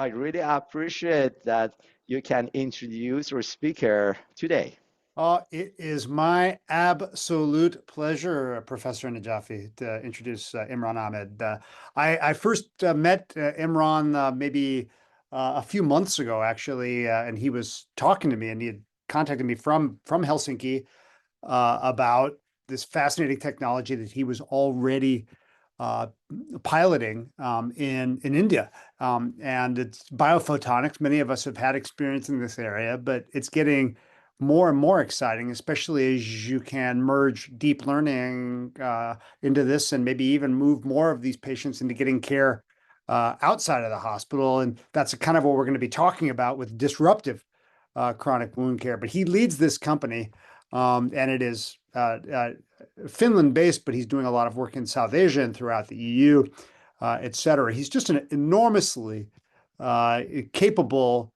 I really appreciate that you can introduce our speaker today. It is my absolute pleasure, Professor Najafi, to introduce Imran Ahmed. I first met Imran maybe a few months ago, actually, and he was talking to me, and he had contacted me from Helsinki about this fascinating technology that he was already piloting in India. And it's biophotonics. Many of us have had experience in this area, but it's getting more and more exciting, especially as you can merge deep learning into this and maybe even move more of these patients into getting care outside of the hospital. And that's kind of what we're going to be talking about with disruptive chronic wound care. But he leads this company, and it is Finland based, but he's doing a lot of work in South Asia and throughout the EU, et cetera. He's just an enormously capable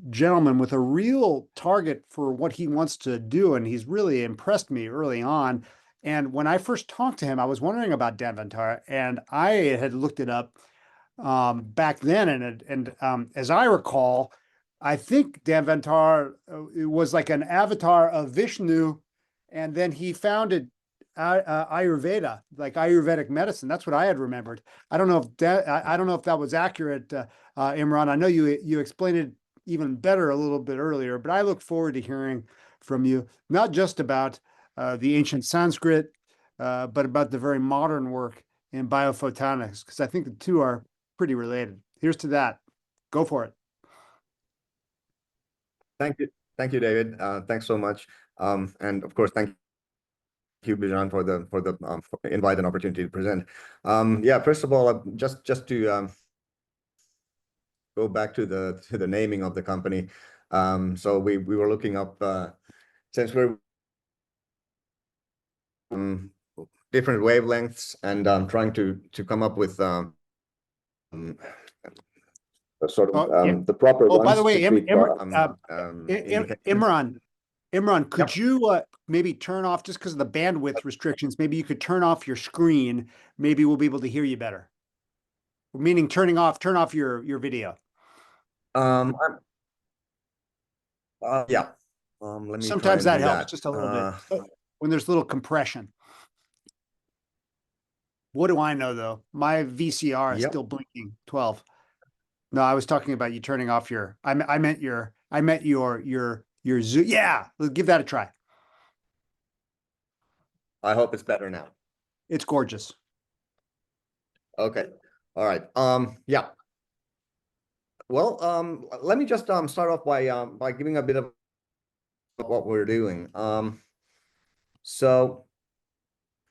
gentleman with a real target for what he wants to do. And he's really impressed me early on. And when I first talked to him, I was wondering about Danvantar, and I had looked it up back then. And as I recall, I think Danvantar was like an avatar of Vishnu, and then he founded Ayurveda, like Ayurvedic medicine. That's what I had remembered. I don't know if that was accurate, Imran. I know you explained it even better a little bit earlier, but I look forward to hearing from you, not just about the ancient Sanskrit, but about the very modern work in biophotonics, because I think the two are pretty related. Here's to that. Go for it. Thank you, David. Thanks so much, and of course, thank you, Bijan, for the invite and opportunity to present. Yeah, first of all, just to go back to the naming of the company. So we were looking up since we're different wavelengths and trying to come up with sort of the proper ones. By the way, Imran, could Yep. you maybe turn off, just because of the bandwidth restrictions, maybe you could turn off your screen. Maybe we'll be able to hear you better. Meaning turn off your video. Yeah. Let me Sometimes try that and do helps just a little bit when there's a little compression. What do I know though? My VCR is still blinking 12. No, I was talking about you turning off your. I meant your Zoom. Yeah, let's give that a try. I hope it's better now. It's gorgeous. Okay. All right. Yeah. Well, let me just start off by giving a bit of what we're doing. So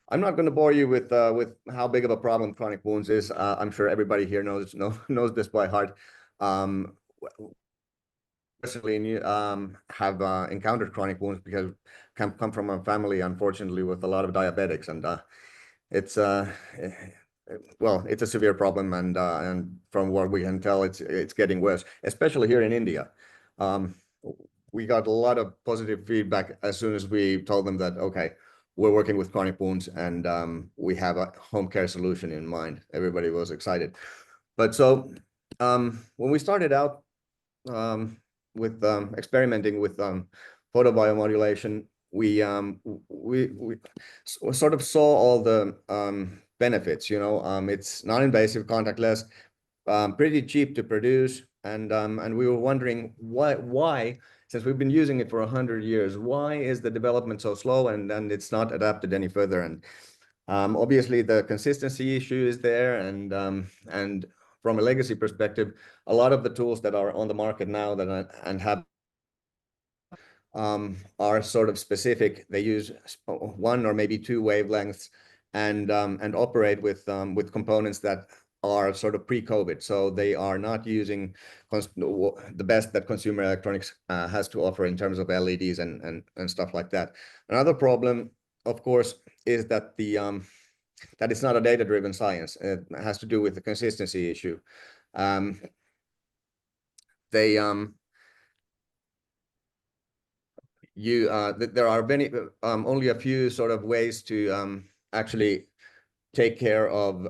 I'm not going to bore you with how big of a problem chronic wounds is. I'm sure everybody here knows this by heart. Personally, have encountered chronic wounds because come from a family, unfortunately, with a lot of diabetics, and it's well, it's a severe problem, and from what we can tell, it's getting worse, especially here in India. We got a lot of positive feedback as soon as we told them that, okay, we're working with chronic wounds and we have a home care solution in mind. Everybody was excited. But so when we started out with experimenting with photobiomodulation, we sort of saw all the benefits. It's non-invasive, contactless, pretty cheap to produce, and we were wondering why, since we've been using it for 100 years, why is the development so slow and it's not adapted any further? And obviously the consistency issue is there, and from a legacy perspective, a lot of the tools that are on the market now and have are sort of specific. They use one or maybe two wavelengths and operate with components that are sort of pre-COVID, so they are not using the best that consumer electronics has to offer in terms of LEDs and stuff like that. Another problem, of course, is that that it's not a data-driven science. It has to do with the consistency issue. There are only a few sort of ways to actually take care of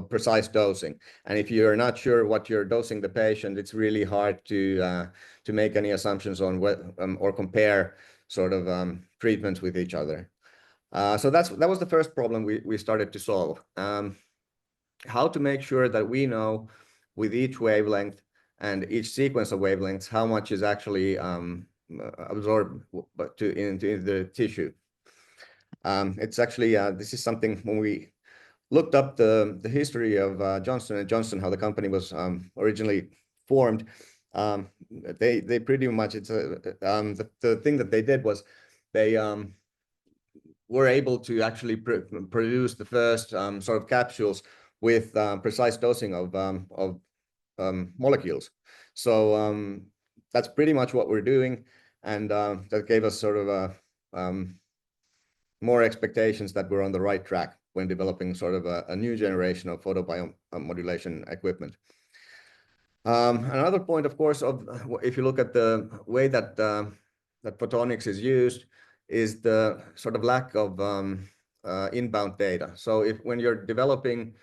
precise dosing. And if you're not sure what you're dosing the patient, it's really hard to make any assumptions on what or compare sort of treatments with each other. So that was the first problem we started to solve. How to make sure that we know with each wavelength and each sequence of wavelengths how much is actually absorbed into the tissue. It's actually this is something when we looked up the history of Johnson & Johnson, how the company was originally formed. They pretty much, it's the thing that they did was they were able to actually produce the first sort of capsules with precise dosing of molecules. So that's pretty much what we're doing, and that gave us sort of more expectations that we're on the right track when developing sort of a new generation of photobiomodulation equipment. Another point, of course, if you look at the way that that photonics is used, is the sort of lack of inbound data. So when you're developing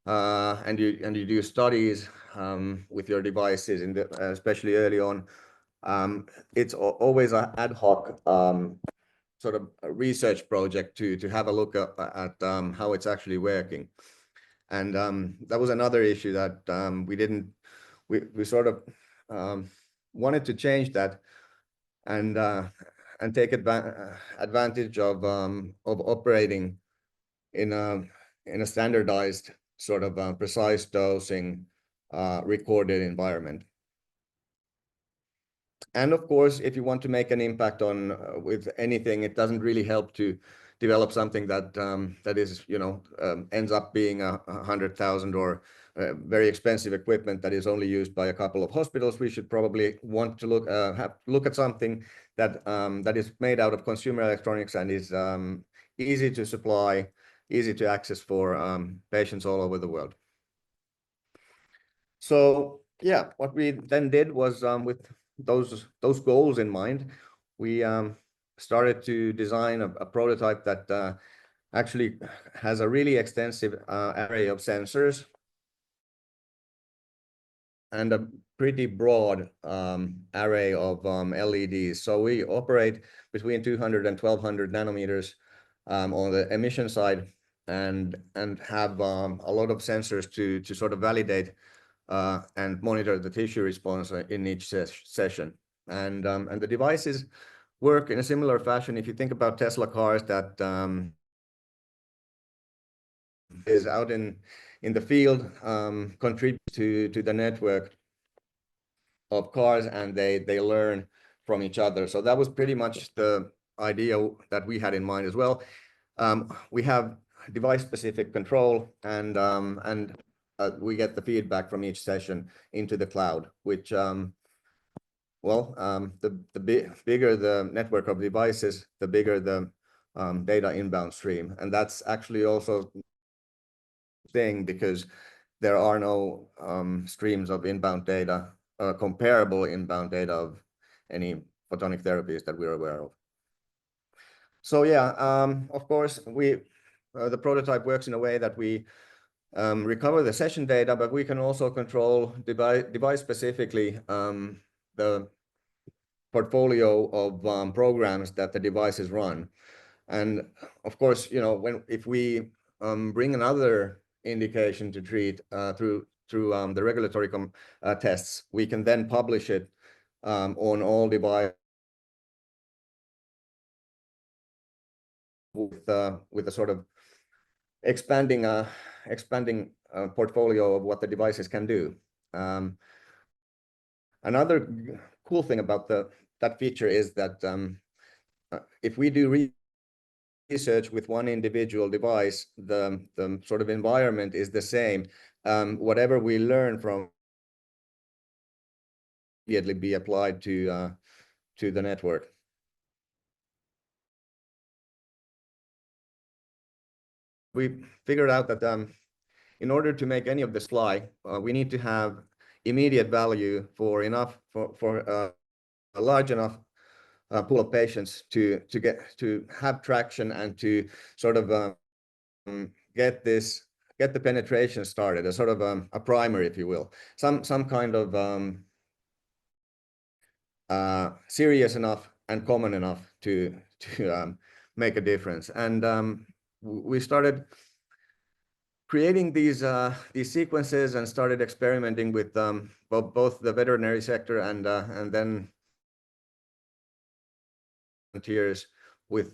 and you do studies with your devices, especially early on, it's always an ad hoc sort of a research project to have a look at how it's actually working. And that was another issue that we sort of wanted to change that and take advantage of operating in a standardized sort of precise dosing recorded environment. And of course, if you want to make an impact on with anything, it doesn't really help to develop something that that is, you know, ends up being 100,000 or very expensive equipment that is only used by a couple of hospitals. We should probably want to look at something that that is made out of consumer electronics and is easy to supply, easy to access for patients all over the world. So yeah, what we then did was with those goals in mind, we started to design a prototype that actually has a really extensive array of sensors and a pretty broad array of LEDs. So we operate between 200 and 1200 nanometers on the emission side, and have a lot of sensors to sort of validate and monitor the tissue response in each session. And the devices work in a similar fashion. If you think about Tesla cars that is out in the field, contribute to the network of cars, and they learn from each other. So that was pretty much the idea that we had in mind as well. We have device-specific control, and we get the feedback from each session into the cloud, which the bigger the network of devices, the bigger the data inbound stream. And that's actually also thing, because there are no streams of inbound data, comparable inbound data of any photonic therapies that we're aware of. So yeah, of course, the prototype works in a way that we recover the session data, but we can also control device specifically the portfolio of programs that the devices run. And of course, you know, if we bring another indication to treat through the regulatory tests, we can then publish it on all devices with a sort of expanding portfolio of what the devices can do. Another cool thing about that feature is that if we do research with one individual device, the sort of environment is the same. Whatever we learn from immediately be applied to the network. We figured out that in order to make any of this fly, we need to have immediate value for a large enough pool of patients to have traction and to sort of get this get the penetration started, a sort of a primer, if you will, some kind of serious enough and common enough to make a difference. And we started creating these sequences and started experimenting with both the veterinary sector and then volunteers with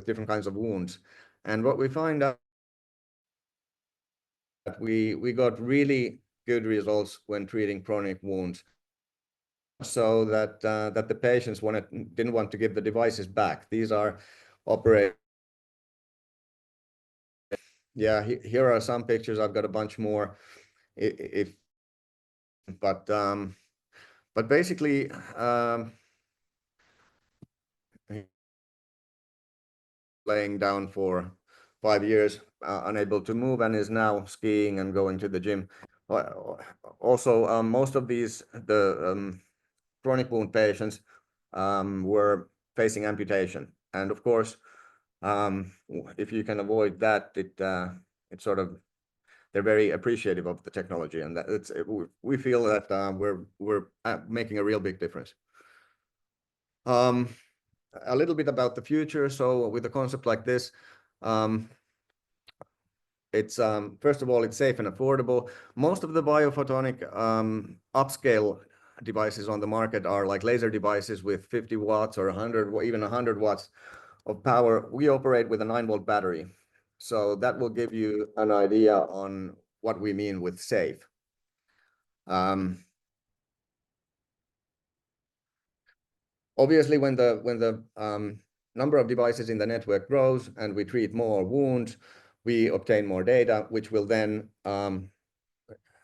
different kinds of wounds. And what we find out that we got really good results when treating chronic wounds, so that that the patients didn't want to give the devices back. These are operated. Yeah, here are some pictures. I've got a bunch more. But basically, laying down for 5 years, unable to move, and is now skiing and going to the gym. Also, most of the chronic wound patients were facing amputation, and of course, if you can avoid that, it sort of, they're very appreciative of the technology, and we feel that we're making a real big difference. A little bit about the future. So with a concept like this, it's first of all, it's safe and affordable. Most of the biophotonic upscale devices on the market are like laser devices with 50 watts or 100, or even 100 watts of power. We operate with a 9-volt battery. So that will give you an idea on what we mean with safe. Obviously, when the number of devices in the network grows and we treat more wounds, we obtain more data, which will then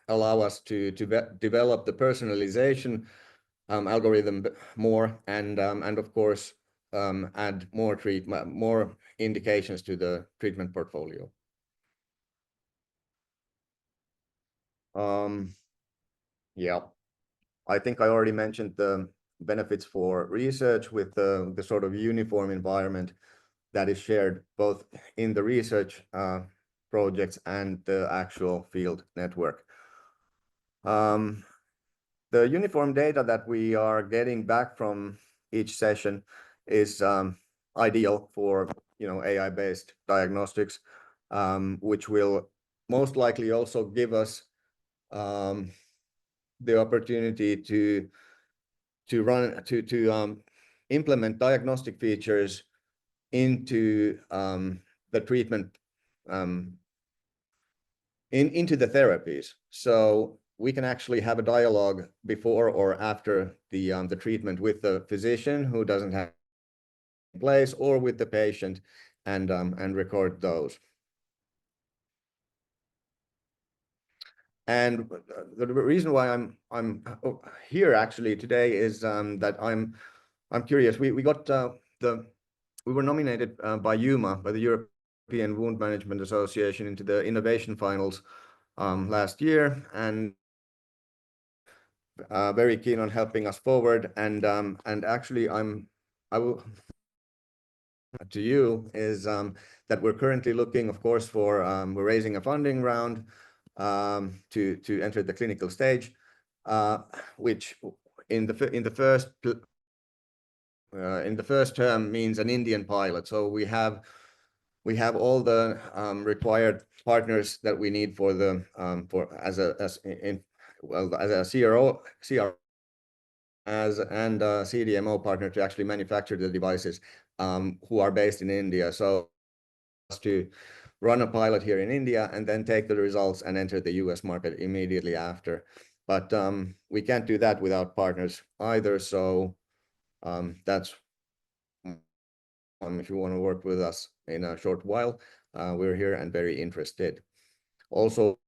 allow us to develop the personalization algorithm more, and of course add more indications to the treatment portfolio. Yeah, I think I already mentioned the benefits for research with the sort of uniform environment that is shared both in the research projects and the actual field network. The uniform data that we are getting back from each session is ideal for AI-based diagnostics, which will most likely also give us the opportunity to implement diagnostic features into the treatment, into the therapies. So we can actually have a dialogue before or after the treatment with the physician who doesn't have in place, or with the patient, and record those. And the reason why I'm here actually today is that I'm curious. We were nominated by EWMA, by the European Wound Management Association, into the innovation finals last year, and very keen on helping us forward. And actually, I will to you is that we're currently looking, of course, for we're raising a funding round to enter the clinical stage, which in the first term means an Indian pilot. So we have all the required partners that we need for the as a CRO and a CDMO partner to actually manufacture the devices, who are based in India. So to run a pilot here in India and then take the results and enter the US market immediately after. But we can't do that without partners either. So that's if you want to work with us in a short while, we're here and very interested. Also,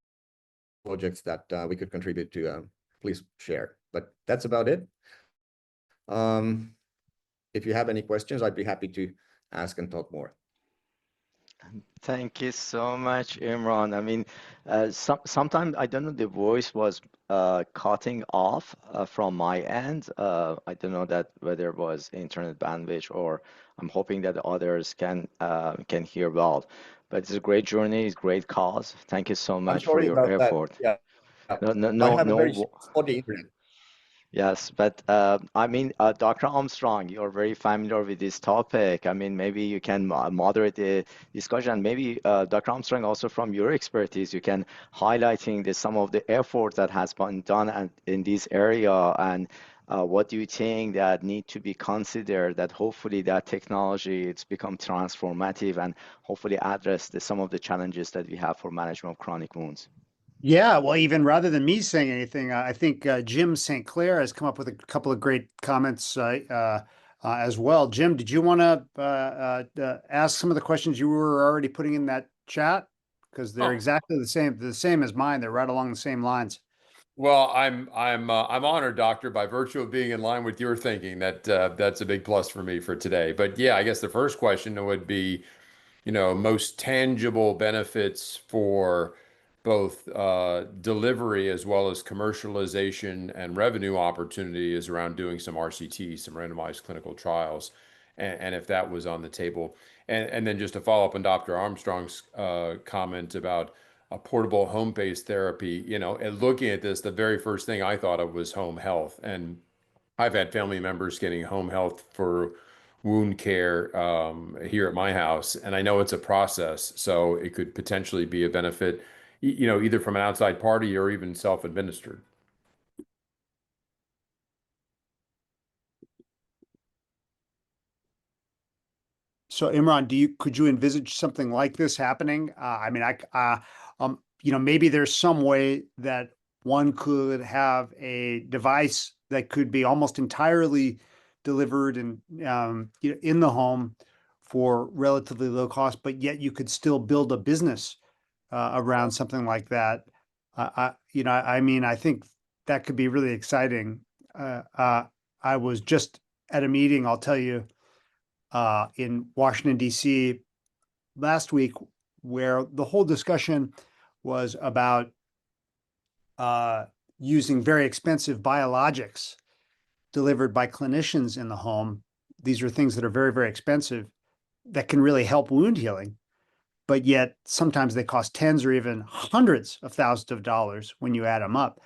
projects that we could contribute to, please share. But that's about it. If you have any questions, I'd be happy to ask and talk more. Thank you so much, Imran. I mean, sometimes I don't know, the voice was cutting off from my end. I don't know that whether it was internet bandwidth, or I'm hoping that others can hear well. but it's a great journey, it's a great cause. Thank you so I'm much for sorry your about that. effort. Yeah, No, no, I no, have a very no. spotty internet. Yes, but I mean, Dr. Armstrong, you're very familiar with this topic. I mean, maybe you can moderate the discussion. Maybe Dr. Armstrong, also from your expertise, you can highlighting some of the effort that has been done in this area, and what do you think that need to be considered that hopefully that technology it's become transformative and hopefully address some of the challenges that we have for management of chronic wounds. Yeah, well, even rather than me saying anything, I think Jim St. Clair has come up with a couple of great comments as well. Jim, did you want to ask some of the questions you were already putting in that chat? Because they're Oh, exactly the same as mine. They're right along the same lines. well, I'm honored, Doctor, by virtue of being in line with your thinking. That's a big plus for me for today. But yeah, I guess the first question would be, most tangible benefits for both delivery as well as commercialization and revenue opportunity is around doing some RCT, some randomized clinical trials, and if that was on the table. And then just to follow up on Dr. Armstrong's comment about a portable home-based therapy, and looking at this, the very first thing I thought of was home health. And I've had family members getting home health for wound care here at my house, and I know it's a process, so it could potentially be a benefit, either from an outside party or even self-administered. So Imran, could you envisage something like this happening? I mean, maybe there's some way that one could have a device that could be almost entirely delivered and in the home for relatively low cost, but yet you could still build a business around something like that. I mean, I think that could be really exciting. I was just at a meeting, I'll tell you, in Washington, D.C. last week, where the whole discussion was about using very expensive biologics delivered by clinicians in the home. These are things that are very, very expensive that can really help wound healing, but yet sometimes they cost tens or even hundreds of thousands of dollars when you add them up.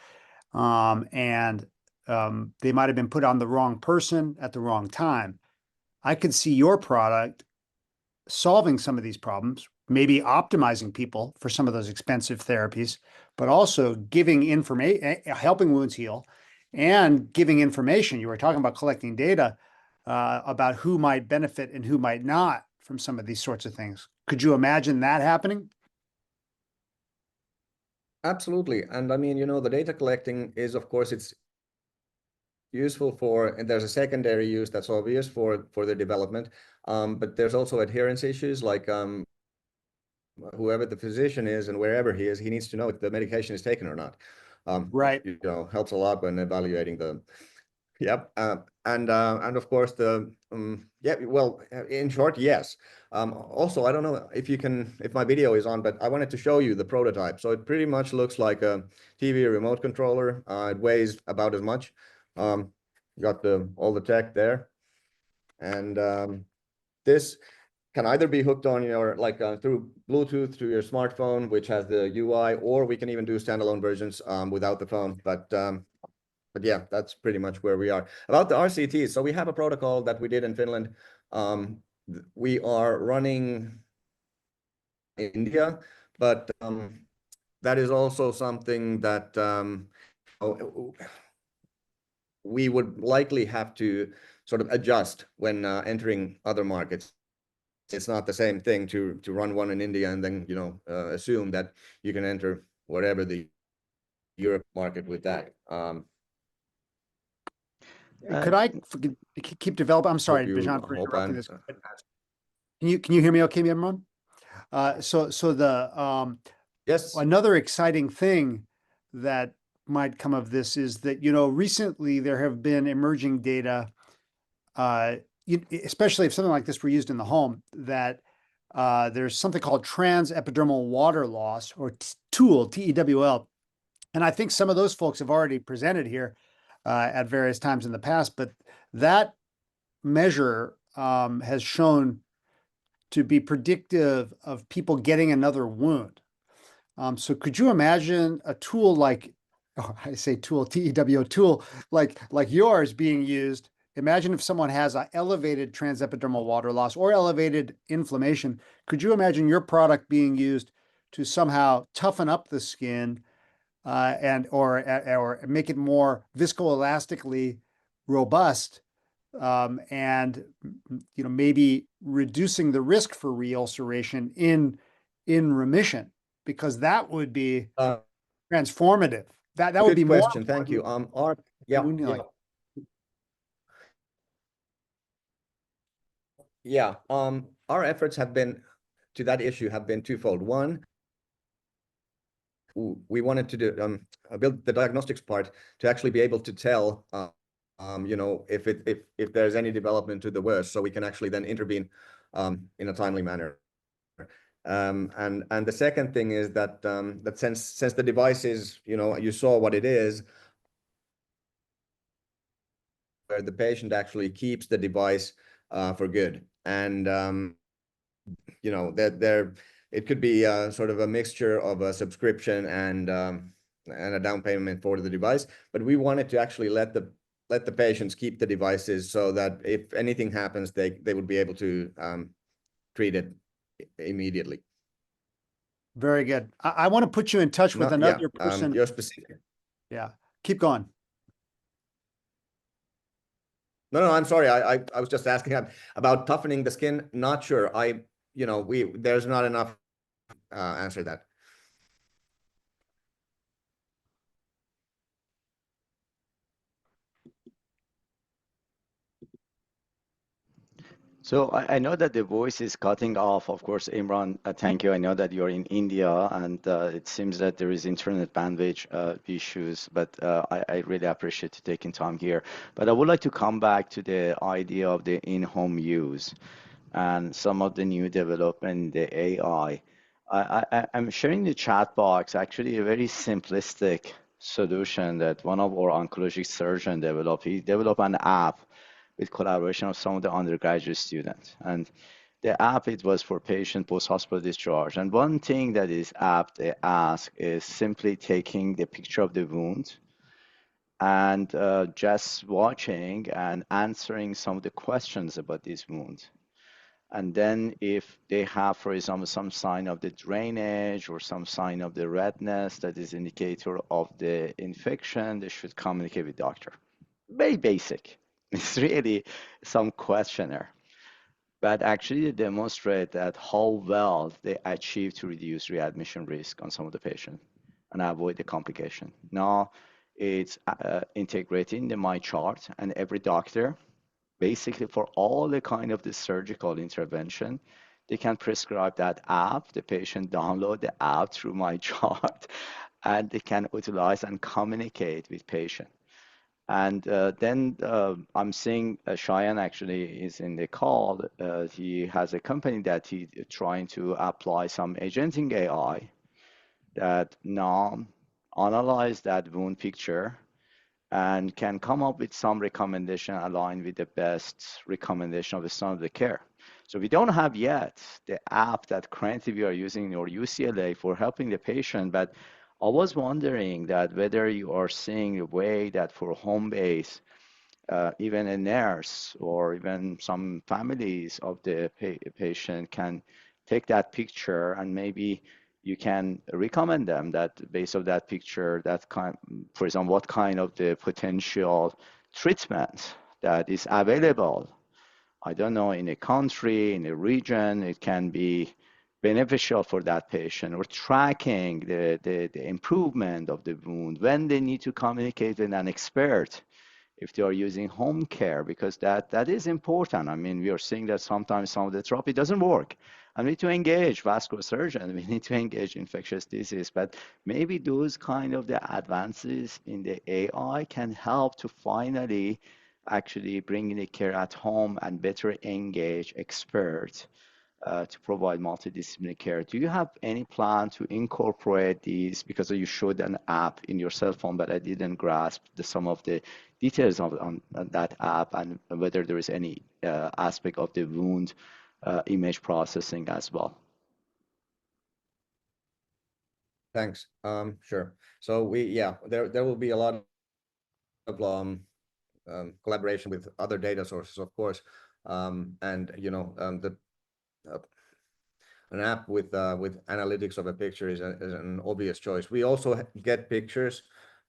And they might have been put on the wrong person at the wrong time. I could see your product solving some of these problems, maybe optimizing people for some of those expensive therapies, but also giving information, helping wounds heal, and giving information. You were talking about collecting data about who might benefit and who might not from some of these sorts of things. Could you imagine that happening? Absolutely. And I mean, the data collecting is, of course, it's useful and there's a secondary use that's obvious for the development. But there's also adherence issues, like whoever the physician is and wherever he is, he needs to know if the medication is taken or not. Right. Helps a lot when evaluating the. Yep. And of course in short, yes. Also, I don't know if my video is on, but I wanted to show you the prototype. So it pretty much looks like a TV remote controller. It weighs about as much. You got all the tech there. And this can either be hooked on your through Bluetooth to your smartphone, which has the UI, or we can even do standalone versions without the phone. But yeah, that's pretty much where we are. About the RCTs, so we have a protocol that we did in Finland. We are running in India, but that is also something that we would likely have to sort of adjust when entering other markets. It's not the same thing to run one in India and then assume that you can enter whatever the Europe market with that. Could I keep developing? I'm sorry, Bijan, for interrupting this. Can you hear me okay, Imran? Yes. Another exciting thing that might come of this is that, recently there have been emerging data, especially if something like this were used in the home, that there's something called transepidermal water loss, or TEWL, TEWL. And I think some of those folks have already presented here at various times in the past, but that measure has shown to be predictive of people getting another wound. So could you imagine a tool like, oh, I say tool, TEWO tool, like yours being used? Imagine if someone has an elevated transepidermal water loss or elevated inflammation. Could you imagine your product being used to somehow toughen up the skin or make it more viscoelastically robust, and maybe reducing the risk for reulceration in remission, because that would be transformative. That would Good be more question. Thank you. Our efforts have been to that issue have been twofold. One, we wanted to do build the diagnostics part to actually be able to tell if there's any development to the worse, so we can actually then intervene in a timely manner. And the second thing is that that since the device is, you saw what it is, where the patient actually keeps the device for good, and that it could be sort of a mixture of a subscription and a down payment for the device, but we wanted to actually let the patients keep the devices so that if anything happens, they would be able to treat it immediately. Very good. I want to put you in touch with another person. You're specific. Yeah, keep going. No, I'm sorry. I was just asking about toughening the skin. Not sure. There's not enough answer that. So I know that the voice is cutting off. Of course, Imran, thank you. I know that you're in India, and it seems that there is internet bandwidth issues, but I really appreciate you taking time here. But I would like to come back to the idea of the in-home use and some of the new development in the AI. I'm sharing the chat box, actually a very simplistic solution that one of our oncology surgeons developed. He developed an app with collaboration of some of the undergraduate students. And the app, it was for patient post-hospital discharge. And one thing that is app they ask is simply taking the picture of the wound and just watching and answering some of the questions about this wound. And then if they have, for example, some sign of the drainage or some sign of the redness that is indicator of the infection, they should communicate with doctor. Very basic. It's really some questionnaire, but actually they demonstrate that how well they achieve to reduce readmission risk on some of the patients and avoid the complication. Now it's integrated in the MyChart, and every doctor, basically for all the kind of the surgical intervention, they can prescribe that app. The patient download the app through MyChart, and they can utilize and communicate with patient. And then I'm seeing Cheyenne actually is in the call. He has a company that he's trying to apply some agenting AI that now analyze that wound picture and can come up with some recommendation aligned with the best recommendation of the standard of the care. So we don't have yet the app that currently we are using in our UCLA for helping the patient, but I was wondering that whether you are seeing a way that for home base, even a nurse or even some families of the patient can take that picture, and maybe you can recommend them that based on that picture, that kind, for example, what kind of the potential treatment that is available. I don't know, in a country, in a region, it can be beneficial for that patient, or tracking the improvement of the wound when they need to communicate with an expert if they are using home care, because that is important. I mean, we are seeing that sometimes some of the therapy doesn't work, and we need to engage vascular surgeon, we need to engage infectious disease, but maybe those kind of the advances in the AI can help to finally actually bring in the care at home and better engage experts to provide multidisciplinary care. Do you have any plan to incorporate these? Because you showed an app in your cell phone, but I didn't grasp some of the details on that app, and whether there is any aspect of the wound image processing as well. Thanks. Sure. So there will be a lot of collaboration with other data sources, of course, and an app with analytics of a picture is an obvious choice. We also get pictures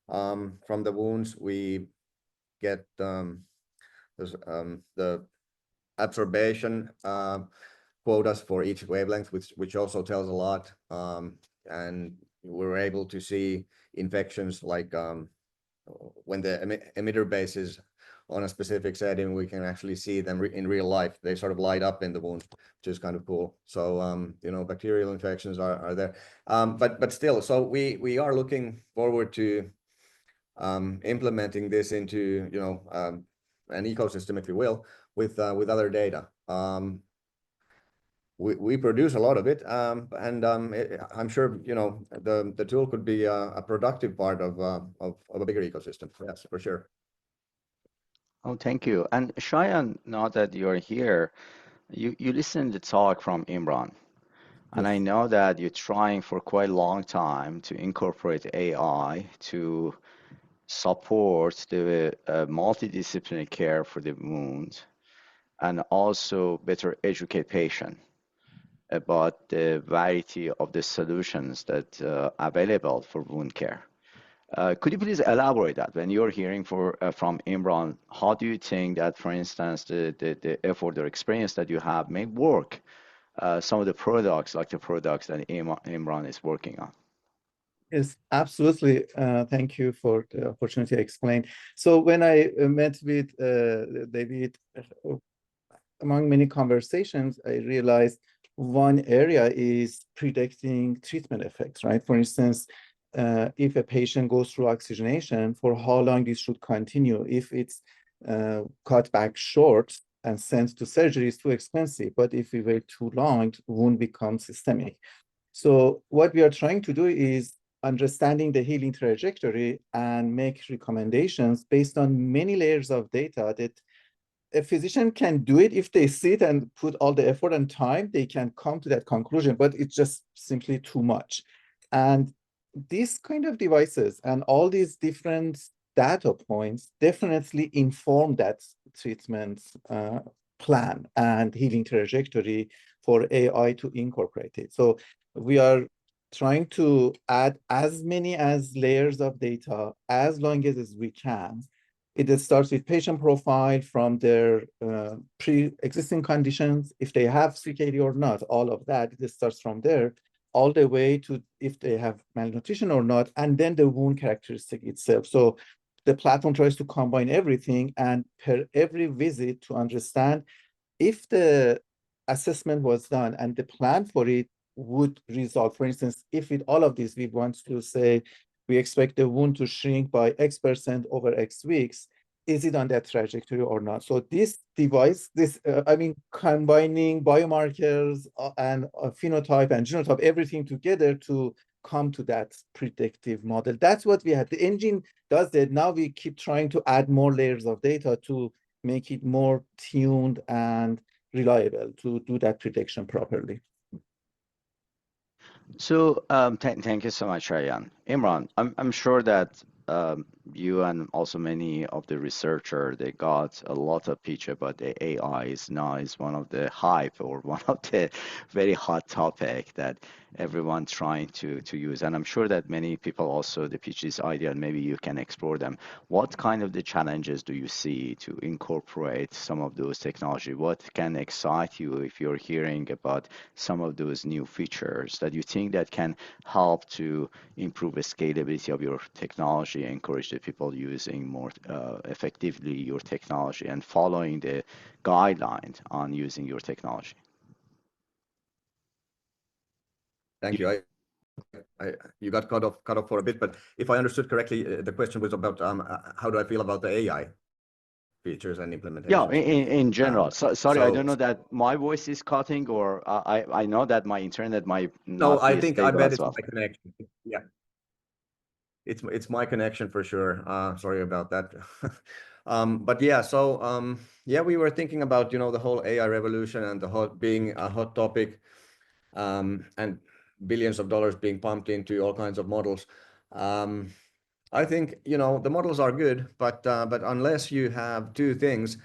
from the wounds. We get the absorption quotas for each wavelength, which also tells a lot. And we're able to see infections like when the emitter base is on a specific setting, we can actually see them in real life. They sort of light up in the wound, which is kind of cool. So bacterial infections are there, but still, so we are looking forward to implementing this into an ecosystem, if you will, with other data. We produce a lot of it, and I'm sure the tool could be a productive part of a bigger ecosystem. Yes, for sure. Oh, thank you. And Shayan, now that you're here, you listened to the talk from Imran, and I know that you're trying for quite a long time to incorporate AI to support the multidisciplinary care for the wound, and also better educate patient about the variety of the solutions that available for wound care. Could you please elaborate that when you're hearing from Imran? How do you think that, for instance, the effort or experience that you have may work some of the products like the products that Imran is working on? Yes, absolutely. Thank you for the opportunity to explain. So when I met with David, among many conversations, I realized one area is predicting treatment effects, right? For instance, if a patient goes through oxygenation, for how long this should continue. If it's cut back short and sent to surgery, it's too expensive. But if we wait too long, the wound becomes systemic. So what we are trying to do is understanding the healing trajectory and make recommendations based on many layers of data that a physician can do it. If they sit and put all the effort and time, they can come to that conclusion, but it's just simply too much. And these kind of devices and all these different data points definitely inform that treatment plan and healing trajectory for AI to incorporate it. So we are trying to add as many as layers of data as long as we can. It starts with patient profile from their pre-existing conditions, if they have CKD or not, all of that. It starts from there, all the way to if they have malnutrition or not, and then the wound characteristic itself. So the platform tries to combine everything, and per every visit to understand if the assessment was done and the plan for it would result. For instance, if with all of this, we want to say, we expect the wound to shrink by X% over X weeks, is it on that trajectory or not? So this device, combining biomarkers and phenotype and genotype, everything together to come to that predictive model. That's what we had. The engine does that. Now we keep trying to add more layers of data to make it more tuned and reliable to do that prediction properly. So thank you so much, Shayan. Imran, I'm sure that you and also many of the researchers, they got a lot of pitch about the AI is now is one of the hype or one of the very hot topic that everyone trying to use. And I'm sure that many people also the pitch this idea, and maybe you can explore them. What kind of the challenges do you see to incorporate some of those technology? What can excite you if you're hearing about some of those new features that you think that can help to improve the scalability of your technology, encourage the people using more effectively your technology and following the guidelines on using your technology? Thank you. You got cut off for a bit, but if I understood correctly, the question was about how do I feel about the AI features and implementations? Yeah, in general. Sorry, I don't know that my voice is cutting, or I know that my internet might not I be think stable bet as it's well. my connection. Yeah, it's my connection for sure. Sorry about that. But yeah, so yeah, we were thinking about, you know, the whole AI revolution and the hot being a hot topic, and billions of dollars being pumped into all kinds of models. I think, you know, the models are good, but unless you have two things,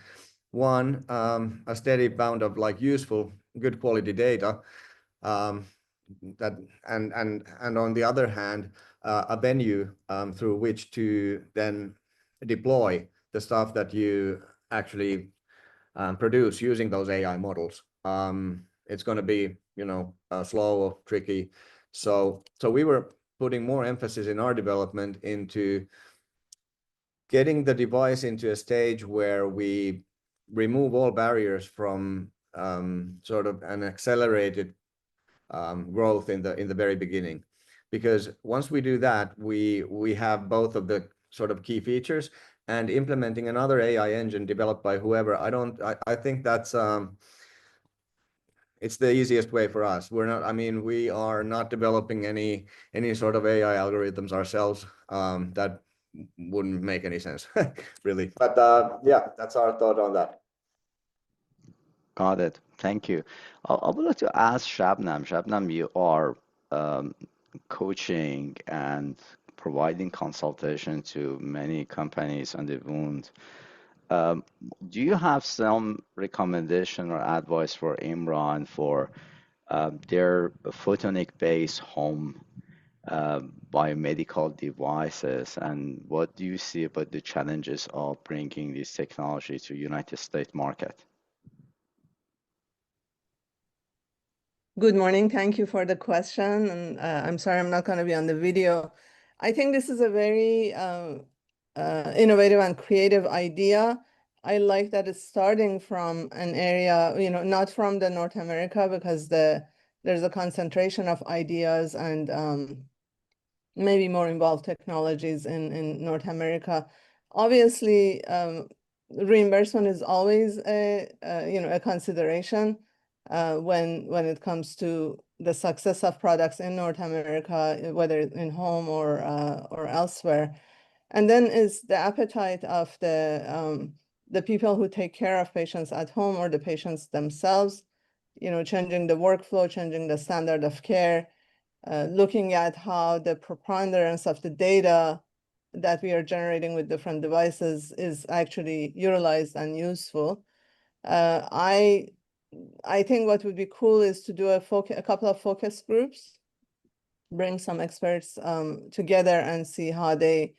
one, a steady bound of like useful, good quality data, that and on the other hand, a venue through which to then deploy the stuff that you actually produce using those AI models. It's going to be, you know, slow, tricky. So we were putting more emphasis in our development into getting the device into a stage where we remove all barriers from sort of an accelerated growth in the very beginning. Because once we do that, we have both of the sort of key features, and implementing another AI engine developed by whoever, I think that's it's the easiest way for us. We are not developing any sort of AI algorithms ourselves. That wouldn't make any sense, really. But yeah, that's our thought on that. Got it. Thank you. I would like to ask Shabnam. Shabnam, you are coaching and providing consultation to many companies on the wound. Do you have some recommendation or advice for Imran for their photonic-based home biomedical devices, and what do you see about the challenges of bringing this technology to United States market? Good morning. Thank you for the question. And I'm sorry I'm not going to be on the video. I think this is a very innovative and creative idea. I like that it's starting from an area, you know, not from the North America, because there's a concentration of ideas and maybe more involved technologies in North America. Obviously, reimbursement is always a consideration when it comes to the success of products in North America, whether in home or elsewhere. And then is the appetite of the people who take care of patients at home or the patients themselves, you know, changing the workflow, changing the standard of care, looking at how the preponderance of the data that we are generating with different devices is actually utilized and useful. I think what would be cool is to do a couple of focus groups, bring some experts together and see how they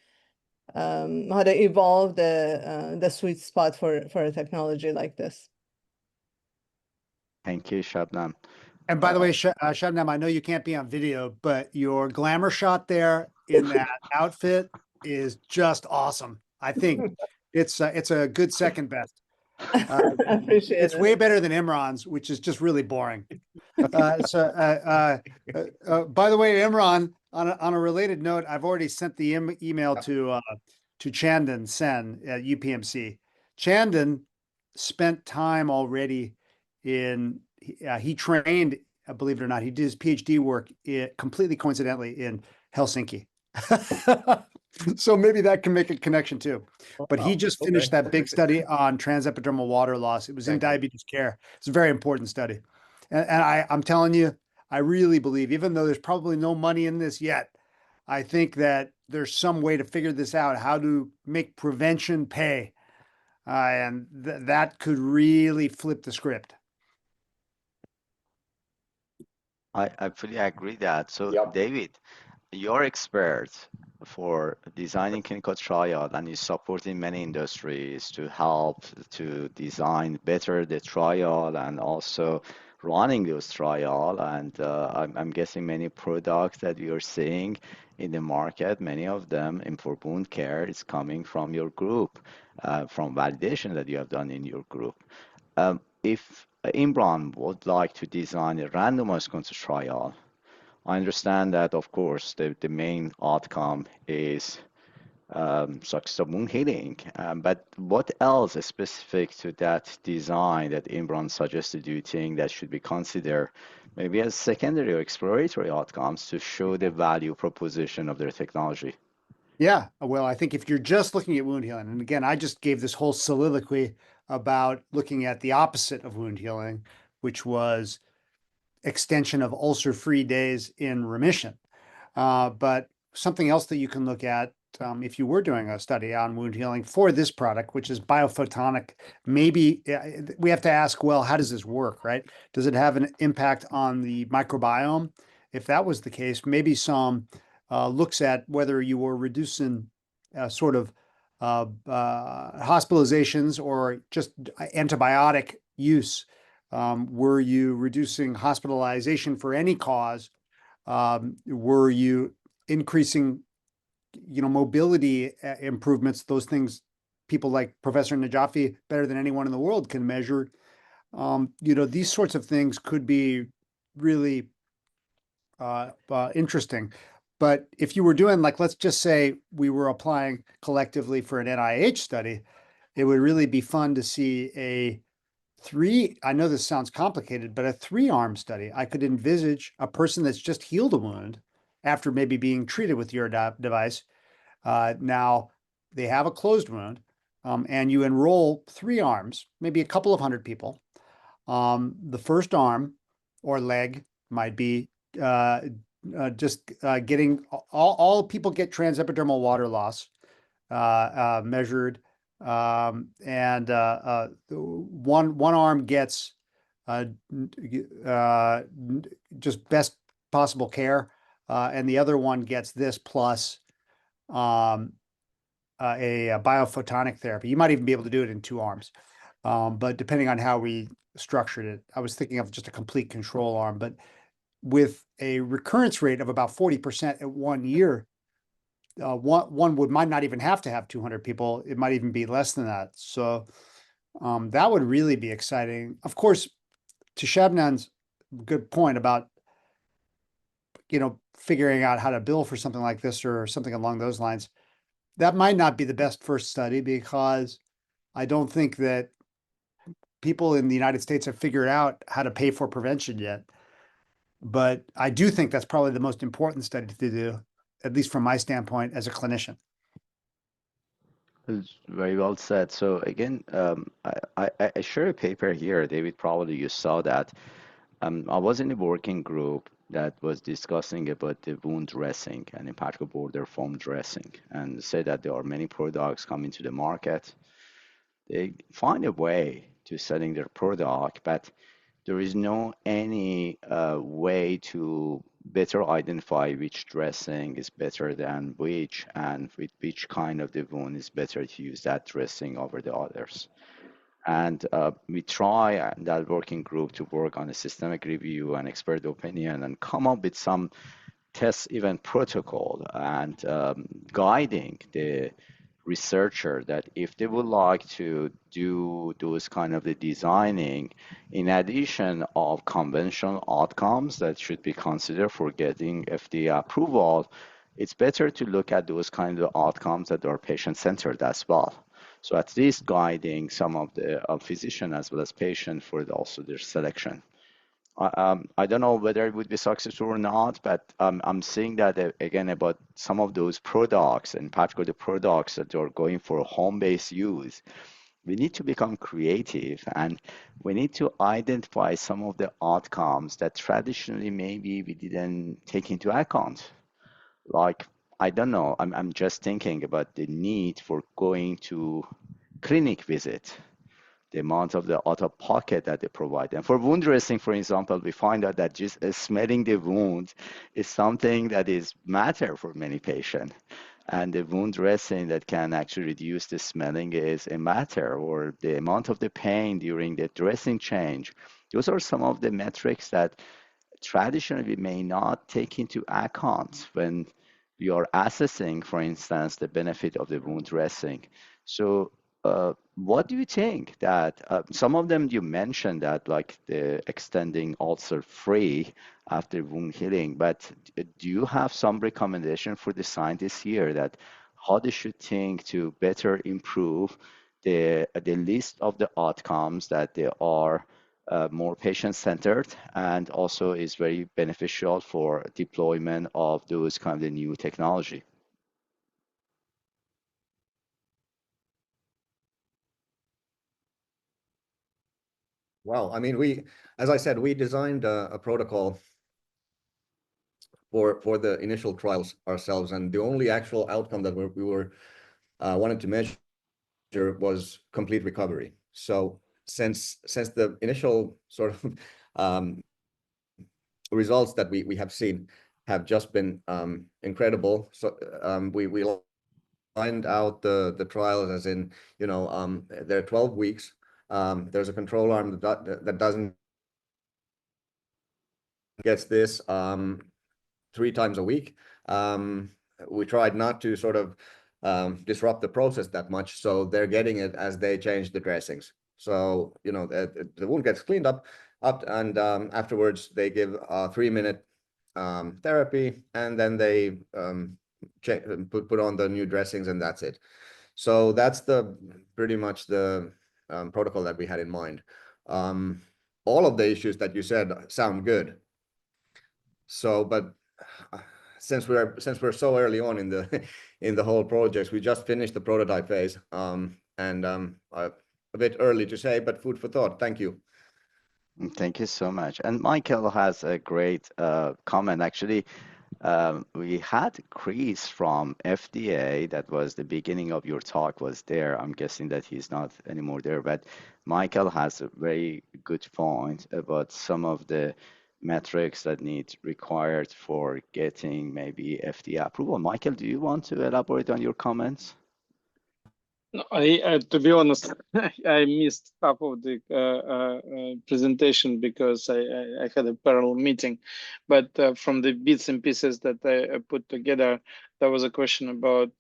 evolve the sweet spot for a technology like this. Thank you, Shabnam. And by the way, Shabnam, I know you can't be on video, but your glamour shot there in that outfit is just awesome. I think it's a good second best. I appreciate it. It's way better than Imran's, which is just really boring. By the way, Imran, on a related note, I've already sent the email to Chandan Sen at UPMC. Chandan spent time already he trained, believe it or not, he did his PhD work completely coincidentally in Helsinki. So maybe that can make a connection too. But he just finished that big study on transepidermal water loss. It was in diabetes care. It's a very important study. And I'm telling you, I really believe, even though there's probably no money in this yet, I think that there's some way to figure this out, how to make prevention pay. And that could really flip the script. I fully agree that. So, Yep. David, you're expert for designing clinical trial, and you're supporting many industries to help to design better the trial and also running those trial. And I'm guessing many products that you're seeing in the market, many of them in for wound care is coming from your group, from validation that you have done in your group. If Imran would like to design a randomized control trial, I understand that, of course, the main outcome is success of wound healing. But what else is specific to that design that Imran suggested you think that should be considered maybe as secondary or exploratory outcomes to show the value proposition of their technology? Yeah, well, I think if you're just looking at wound healing, and again, I just gave this whole soliloquy about looking at the opposite of wound healing, which was extension of ulcer-free days in remission. But something else that you can look at if you were doing a study on wound healing for this product, which is biophotonic, maybe we have to ask, well, how does this work, right? Does it have an impact on the microbiome? If that was the case, maybe some looks at whether you were reducing sort of hospitalizations or just antibiotic use. Were you reducing hospitalization for any cause? Were you increasing, mobility improvements? Those things people like Professor Najafi, better than anyone in the world, can measure. These sorts of things could be really interesting. But if you were doing, like, let's just say we were applying collectively for an NIH study, it would really be fun to see I know this sounds complicated, but a 3-arm study. I could envisage a person that's just healed a wound after maybe being treated with your device. Now they have a closed wound, and you enroll 3 arms, maybe a couple of hundred people. The first arm or leg might be just getting all people get transepidermal water loss measured, and one arm gets just best possible care, and the other one gets this plus a biophotonic therapy. You might even be able to do it in 2 arms, but depending on how we structured it, I was thinking of just a complete control arm, but with a recurrence rate of about 40% at 1 year. One might not even have to have 200 people. It might even be less than that. So that would really be exciting. Of course, to Shabnan's good point about, figuring out how to bill for something like this or something along those lines, that might not be the best first study, because I don't think that people in the United States have figured out how to pay for prevention yet. But I do think that's probably the most important study to do, at least from my standpoint as a clinician. It's very well said. So again, I share a paper here, David, probably you saw that. I was in a working group that was discussing about the wound dressing and in particular border foam dressing, and say that there are many products coming to the market. They find a way to selling their product, but there is no any way to better identify which dressing is better than which, and with which kind of the wound is better to use that dressing over the others. And we try in that working group to work on a systemic review and expert opinion and come up with some test event protocol and guiding the researcher that if they would like to do those kind of the designing, in addition of conventional outcomes that should be considered for getting FDA approval, it's better to look at those kind of outcomes that are patient-centered as well. So at least guiding some of the physician as well as patient for also their selection. I don't know whether it would be successful or not, but I'm seeing that again about some of those products, and particularly the products that are going for home-based use. We need to become creative, and we need to identify some of the outcomes that traditionally maybe we didn't take into account. Like, I don't know, I'm just thinking about the need for going to clinic visit, the amount of the out-of-pocket that they provide. And for wound dressing, for example, we find out that just smelling the wound is something that is matter for many patients. And the wound dressing that can actually reduce the smelling is a matter, or the amount of the pain during the dressing change. Those are some of the metrics that traditionally we may not take into account when we are assessing, for instance, the benefit of the wound dressing. So what do you think that some of them you mentioned that like the extending ulcer free after wound healing, but do you have some recommendation for the scientists here that how they should think to better improve the list of the outcomes that they are more patient-centered and also is very beneficial for deployment of those kind of new technology? Wow. I mean, as I said, we designed a protocol for the initial trials ourselves, and the only actual outcome that we were wanted to measure was complete recovery. So since the initial sort of results that we have seen have just been incredible, so we lined out the trials as in, you know, they're 12 weeks. There's a control arm that doesn't gets this 3 times a week. We tried not to sort of disrupt the process that much, so they're getting it as they change the dressings. So, you know, the wound gets cleaned up and afterwards they give a 3-minute therapy, and then they put on the new dressings, and that's it. So that's pretty much the protocol that we had in mind. All of the issues that you said sound good. So, but since we're so early on in the whole project, we just finished the prototype phase, and a bit early to say, but food for thought. Thank you. Thank you so much. And Michael has a great comment. Actually, we had Chris from FDA. That was the beginning of your talk was there. I'm guessing that he's not anymore there, but Michael has a very good point about some of the metrics that need required for getting maybe FDA approval. Michael, do you want to elaborate on your comments? No, to be honest, I missed half of the presentation because I had a parallel meeting. But from the bits and pieces that I put together, there was a question about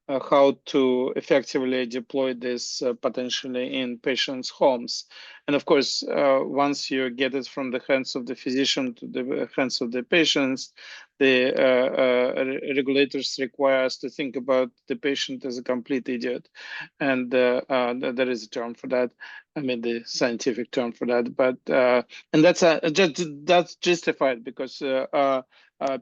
how to effectively deploy this potentially in patients' homes. And of course, once you get it from the hands of the physician to the hands of the patients, the regulators require us to think about the patient as a complete idiot. And there is a term for that. I mean, the scientific term for that. But and that's justified because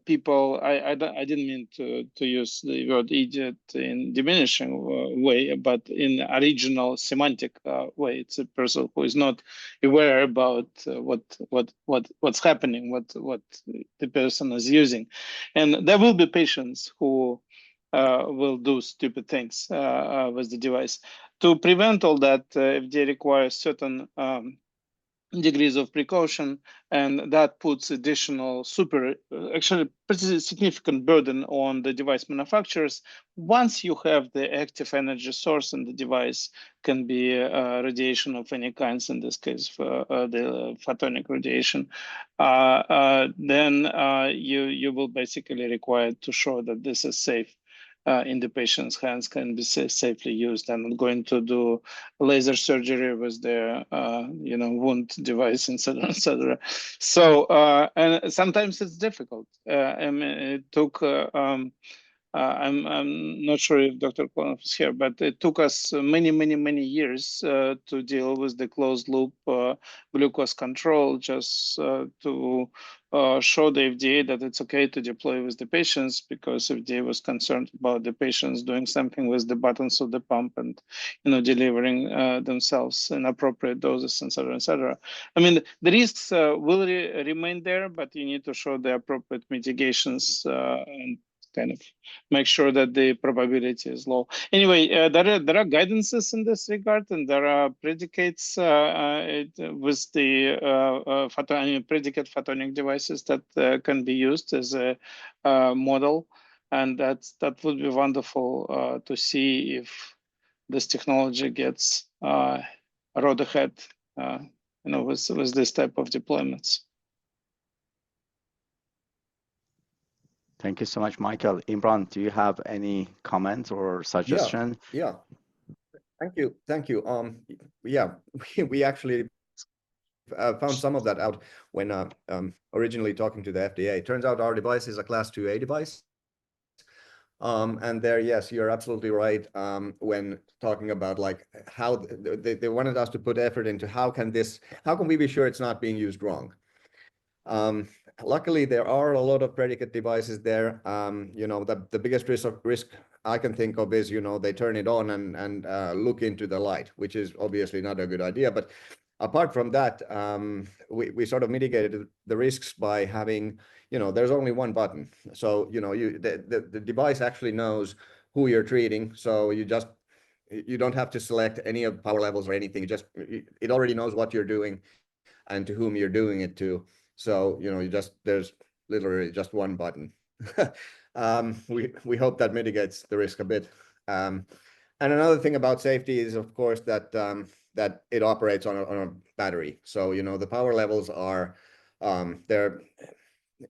people, I didn't mean to use the word idiot in diminishing way, but in original semantic way. It's a person who is not aware about what's happening, what the person is using, and there will be patients who will do stupid things with the device. To prevent all that, FDA requires certain degrees of precaution, and that puts additional actually pretty significant burden on the device manufacturers. Once you have the active energy source in the device, can be radiation of any kinds, in this case for the photonic radiation, then you will basically require to show that this is safe in the patient's hands, can be safely used. I'm not going to do laser surgery with their wound device, etc., etc. So and sometimes it's difficult. I mean, it took. I'm not sure if Dr. Konov is here, but it took us many years to deal with the closed loop glucose control, just to show the FDA that it's okay to deploy with the patients, because FDA was concerned about the patients doing something with the buttons of the pump and delivering themselves in appropriate doses, etc., etc. I mean, the risks will remain there, but you need to show the appropriate mitigations and kind of make sure that the probability is low. Anyway, there are guidances in this regard, and there are predicates with the predicate photonic devices that can be used as a model, and that would be wonderful to see if this technology gets road ahead, with this type of deployments. Thank you so much, Michael. Imran, do you have any comment or suggestion? Yeah. Thank you. Yeah, we actually found some of that out when originally talking to the FDA. It turns out our device is a Class 2A device. And there, yes, you're absolutely right. When talking about like how they wanted us to put effort into how can we be sure it's not being used wrong. Luckily, there are a lot of predicate devices there. The biggest risk I can think of is, they turn it on and look into the light, which is obviously not a good idea. But apart from that, we sort of mitigated the risks by having, there's only one button. So, the device actually knows who you're treating. So you don't have to select any of power levels or anything. It already knows what you're doing and to whom you're doing it to. So, there's literally just one button. We hope that mitigates the risk a bit. And another thing about safety is, of course, that that it operates on a battery. So, the power levels are they're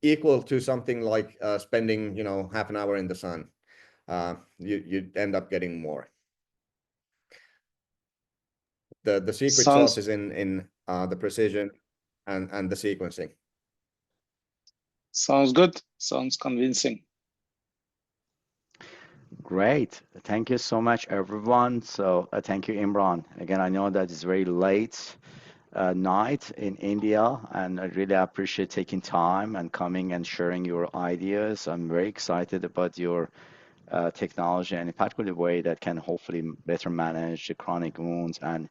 equal to something like spending, half an hour in the sun. You end up getting more. The secret sauce is in the precision and the sequencing. Sounds good. Sounds convincing. Great. Thank you so much, everyone. So thank you, Imran. Again, I know that it's very late night in India, and I really appreciate taking time and coming and sharing your ideas. I'm very excited about your technology, and in particular way that can hopefully better manage the chronic wounds. And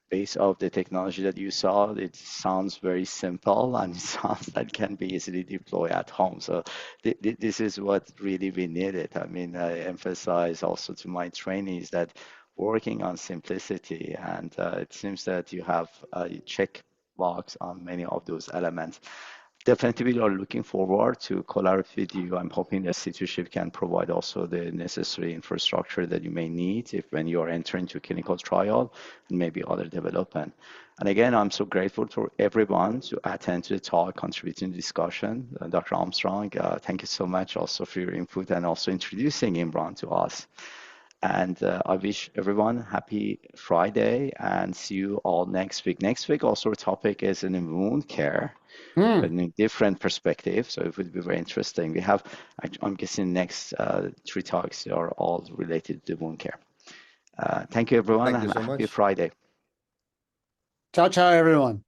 based off the technology that you saw, it sounds very simple, and it sounds that can be easily deployed at home. So this is what really we needed. I mean, I emphasize also to my trainees that working on simplicity, and it seems that you have a check box on many of those elements. Definitely, we are looking forward to collaborate with you. I'm hoping that C2SHiP can provide also the necessary infrastructure that you may need if when you are entering to clinical trial and maybe other development. And again, I'm so grateful to everyone to attend to the talk, contributing to the discussion. Dr. Armstrong, thank you so much also for your input and also introducing Imran to us. And I wish everyone happy Friday and see you all next week. Next week, also our topic is in wound care. But in a different perspective, so it would be very interesting. We have, I'm guessing, next 3 talks are all related to wound care. Thank you, everyone, Thank you and so happy much. Friday. Ciao, ciao, everyone.